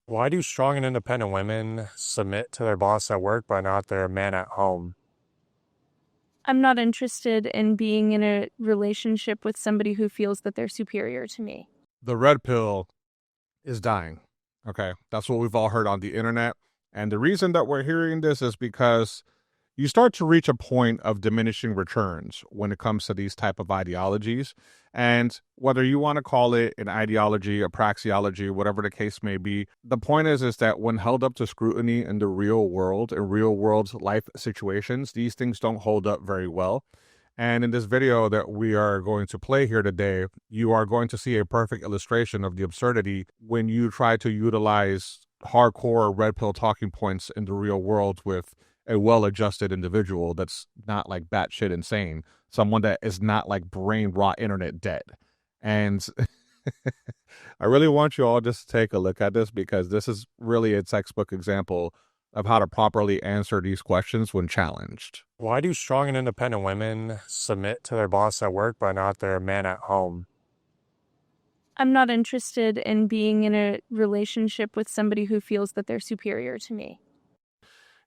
Why do strong and independent women submit to their boss at work but not their man at home? I'm not interested in being in a relationship with somebody who feels that they're superior to me. The red pill is dying. Okay. That's what we've all heard on the internet. And the reason that we're hearing this is because you start to reach a point of diminishing returns when it comes to these type of ideologies. And whether you want to call it an ideology, a praxeology, whatever the case may be, the point is that when held up to scrutiny in the real world, in real world life situations, these things don't hold up very well. And in this video that we are going to play here today, you are going to see a perfect illustration of the absurdity when you try to utilize hardcore red pill talking points in the real world with a well-adjusted individual that's not like batshit insane, someone that is not like brain rot internet dead. And I really want you all just to take a look at this because this is really a textbook example of how to properly answer these questions when challenged. Why do strong and independent women submit to their boss at work but not their man at home? I'm not interested in being in a relationship with somebody who feels that they're superior to me.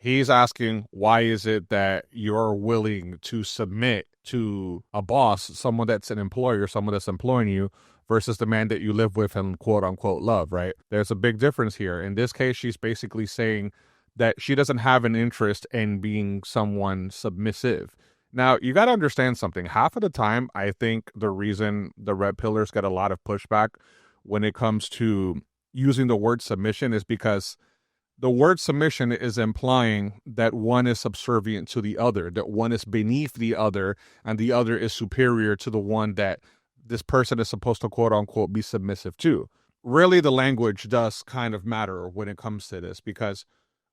He's asking, why is it that you're willing to submit to a boss, someone that's an employer, someone that's employing you, versus the man that you live with and quote unquote love, right? There's a big difference here. In this case, she's basically saying that she doesn't have an interest in being someone submissive. Now, you got to understand something. Half of the time, I think the reason the red pillars get a lot of pushback when it comes to using the word submission is because the word submission is implying that one is subservient to the other, that one is beneath the other, and the other is superior to the one that this person is supposed to quote unquote be submissive to. Really, the language does kind of matter when it comes to this because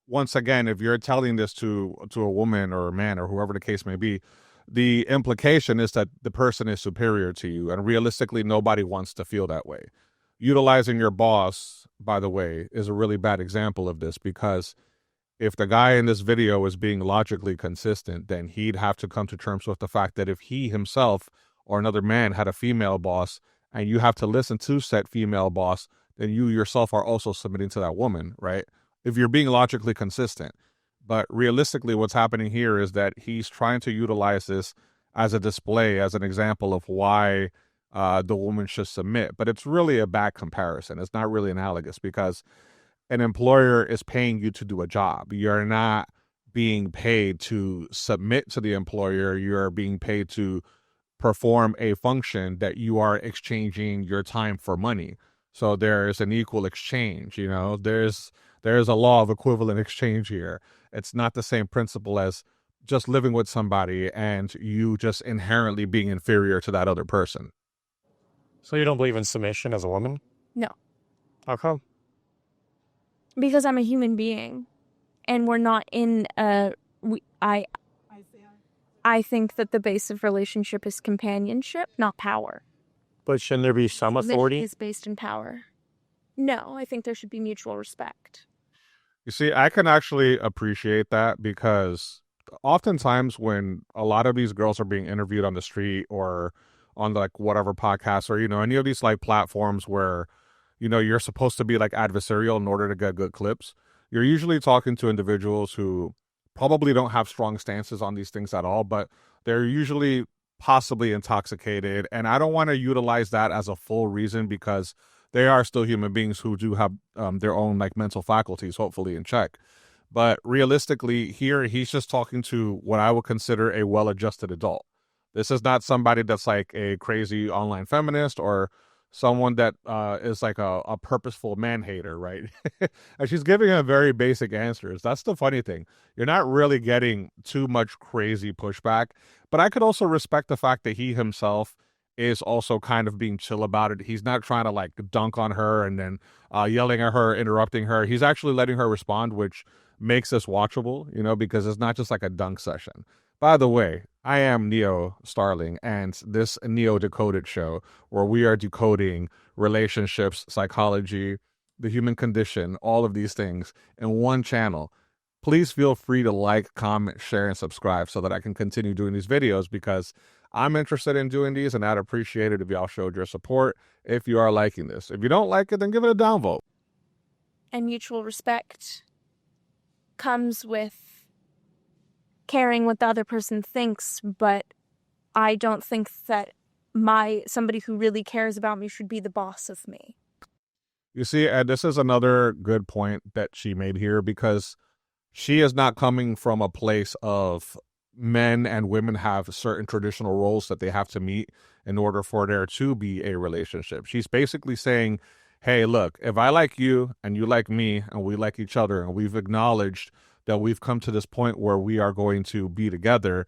once again, if you're telling this to a woman or a man or whoever the case may be, the implication is that the person is superior to you. And realistically, nobody wants to feel that way. Utilizing your boss, by the way, is a really bad example of this because if the guy in this video is being logically consistent, then he'd have to come to terms with the fact that if he himself or another man had a female boss and you have to listen to said female boss, then you yourself are also submitting to that woman, right? If you're being logically consistent. But realistically, what's happening here is that he's trying to utilize this as a display, as an example of why the woman should submit. But it's really a bad comparison. It's not really analogous because an employer is paying you to do a job. You're not being paid to submit to the employer. You're being paid to perform a function that you are exchanging your time for money. So there's an equal exchange, you know, there's a law of equivalent exchange here. It's not the same principle as just living with somebody and you just inherently being inferior to that other person. So you don't believe in submission as a woman? No. How come? Because I'm a human being and we're not in I think that the base of relationship is companionship, not power. But shouldn't there be some authority? Is based in power. No, I think there should be mutual respect. You see, I can actually appreciate that because oftentimes when a lot of these girls are being interviewed on the street or on like whatever podcast or, you know, any of these like platforms where, you know, you're supposed to be like adversarial in order to get good clips, you're usually talking to individuals who probably don't have strong stances on these things at all, but they're usually possibly intoxicated. And I don't want to utilize that as a full reason because they are still human beings who do have their own like mental faculties, hopefully in check. But realistically here, he's just talking to what I would consider a well-adjusted adult. This is not somebody that's like a crazy online feminist or someone that is like a purposeful man hater, right? And she's giving him very basic answers. That's the funny thing. You're not really getting too much crazy pushback, but I could also respect the fact that he himself is also kind of being chill about it. He's not trying to like dunk on her and then yelling at her, interrupting her. He's actually letting her respond, which makes this watchable, you know, because it's not just like a dunk session. By the way, I am Starling, and this NeoDecoded show where we are decoding relationships, psychology, the human condition, all of these things in one channel. Please feel free to like, comment, share, and subscribe so that I can continue doing these videos because I'm interested in doing these and I'd appreciate it if y'all showed your support if you are liking this. If you don't like it, then give it a downvote. And mutual respect comes with caring what the other person thinks, but I don't think that somebody who really cares about me should be the boss of me. You see, and this is another good point that she made here, because she is not coming from a place of men and women have certain traditional roles that they have to meet in order for there to be a relationship. She's basically saying, hey, look, if I like you and you like me and we like each other and we've acknowledged that we've come to this point where we are going to be together,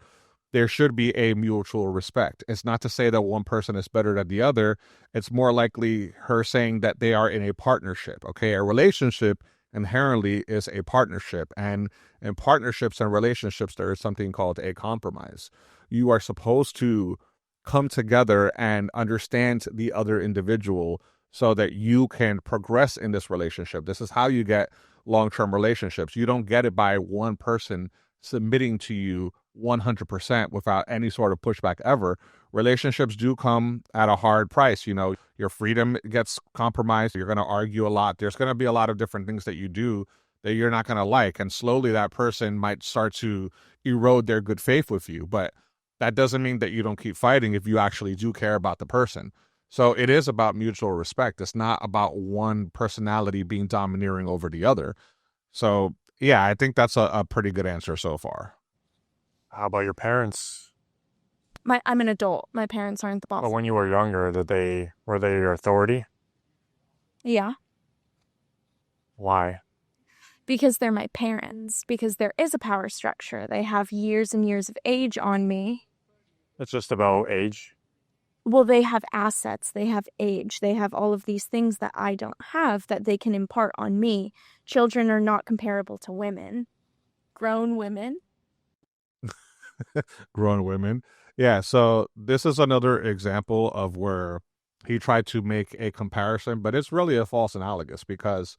there should be a mutual respect. It's not to say that one person is better than the other. It's more likely her saying that they are in a partnership. Okay, a relationship inherently is a partnership. And in partnerships and relationships, there is something called a compromise. You are supposed to come together and understand the other individual so that you can progress in this relationship. This is how you get long-term relationships. You don't get it by one person submitting to you 100% without any sort of pushback ever. Relationships do come at a hard price. You know, your freedom gets compromised. You're going to argue a lot. There's going to be a lot of different things that you do that you're not going to like. And slowly that person might start to erode their good faith with you. But that doesn't mean that you don't keep fighting if you actually do care about the person. So it is about mutual respect. It's not about one personality being domineering over the other. So yeah, I think that's a pretty good answer so far. How about your parents? I'm an adult. My parents aren't the boss. But when you were younger, were they your authority? Yeah. Why? Because they're my parents. Because there is a power structure. They have years and years of age on me. It's just about age. Well, they have assets. They have age. They have all of these things that I don't have that they can impart on me. Children are not comparable to women. Grown women. Grown women. Yeah, so this is another example of where he tried to make a comparison, but it's really a false analogous, because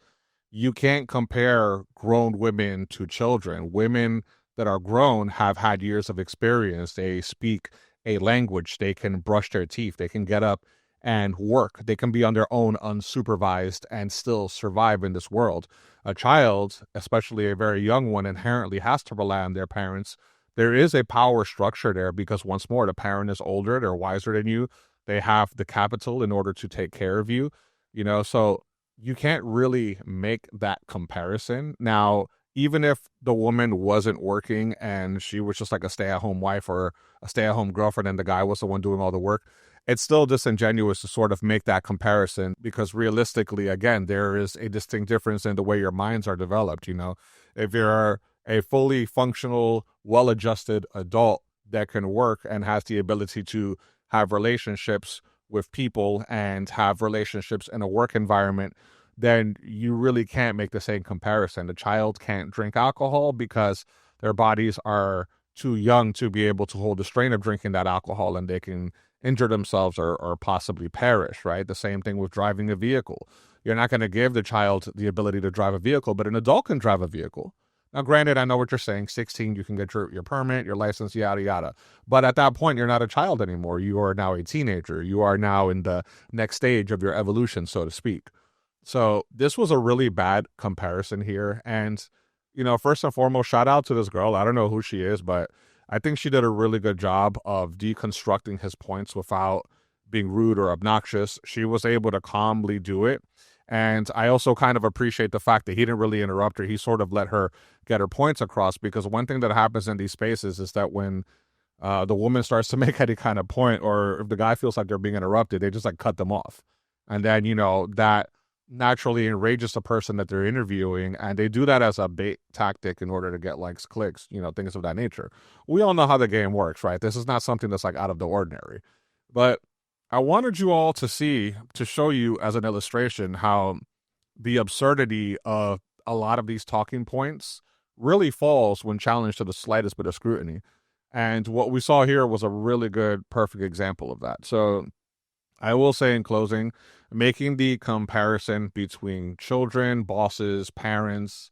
you can't compare grown women to children. Women that are grown have had years of experience. They speak a language. They can brush their teeth. They can get up and work. They can be on their own unsupervised and still survive in this world. A child, especially a very young one, inherently has to rely on their parents. There is a power structure there because, once more, the parent is older, they're wiser than you, they have the capital in order to take care of you, you know, so you can't really make that comparison. Now, even if the woman wasn't working and she was just like a stay-at-home wife or a stay-at-home girlfriend and the guy was the one doing all the work, it's still disingenuous to sort of make that comparison, because realistically, again, there is a distinct difference in the way your minds are developed, you know. If you're a fully functional, well-adjusted adult that can work and has the ability to have relationships with people and have relationships in a work environment, then you really can't make the same comparison. The child can't drink alcohol because their bodies are too young to be able to hold the strain of drinking that alcohol, and they can injure themselves or possibly perish, right? The same thing with driving a vehicle. You're not going to give the child the ability to drive a vehicle, but an adult can drive a vehicle. Now, granted, I know what you're saying. 16, you can get your permit, your license, yada, yada. But at that point, you're not a child anymore. You are now a teenager. You are now in the next stage of your evolution, so to speak. So this was a really bad comparison here. And, you know, first and foremost, shout out to this girl. I don't know who she is, but I think she did a really good job of deconstructing his points without being rude or obnoxious. She was able to calmly do it. And I also kind of appreciate the fact that he didn't really interrupt her. He sort of let her get her points across, because one thing that happens in these spaces is that when the woman starts to make any kind of point, or if the guy feels like they're being interrupted, they just like cut them off. And then, you know, that naturally enrages the person that they're interviewing, and they do that as a bait tactic in order to get likes, clicks, you know, things of that nature. We all know how the game works, right? This is not something that's like out of the ordinary. But I wanted you all to show you as an illustration how the absurdity of a lot of these talking points really falls when challenged to the slightest bit of scrutiny. And what we saw here was a really good, perfect example of that. So I will say in closing, making the comparison between children, bosses, parents,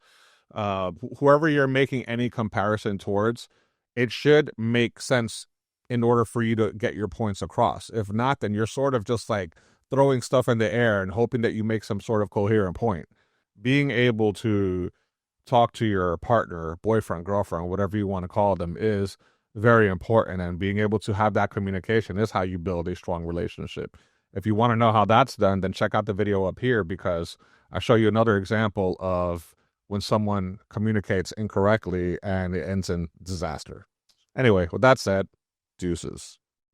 whoever you're making any comparison towards, it should make sense in order for you to get your points across. If not, then you're sort of just like throwing stuff in the air and hoping that you make some sort of coherent point. being able to talk to your partner, boyfriend, girlfriend, whatever you want to call them, is very important. And being able to have that communication is how you build a strong relationship. If you want to know how that's done, then check out the video up here, because I show you another example of when someone communicates incorrectly and it ends in disaster. Anyway, with that said, deuces.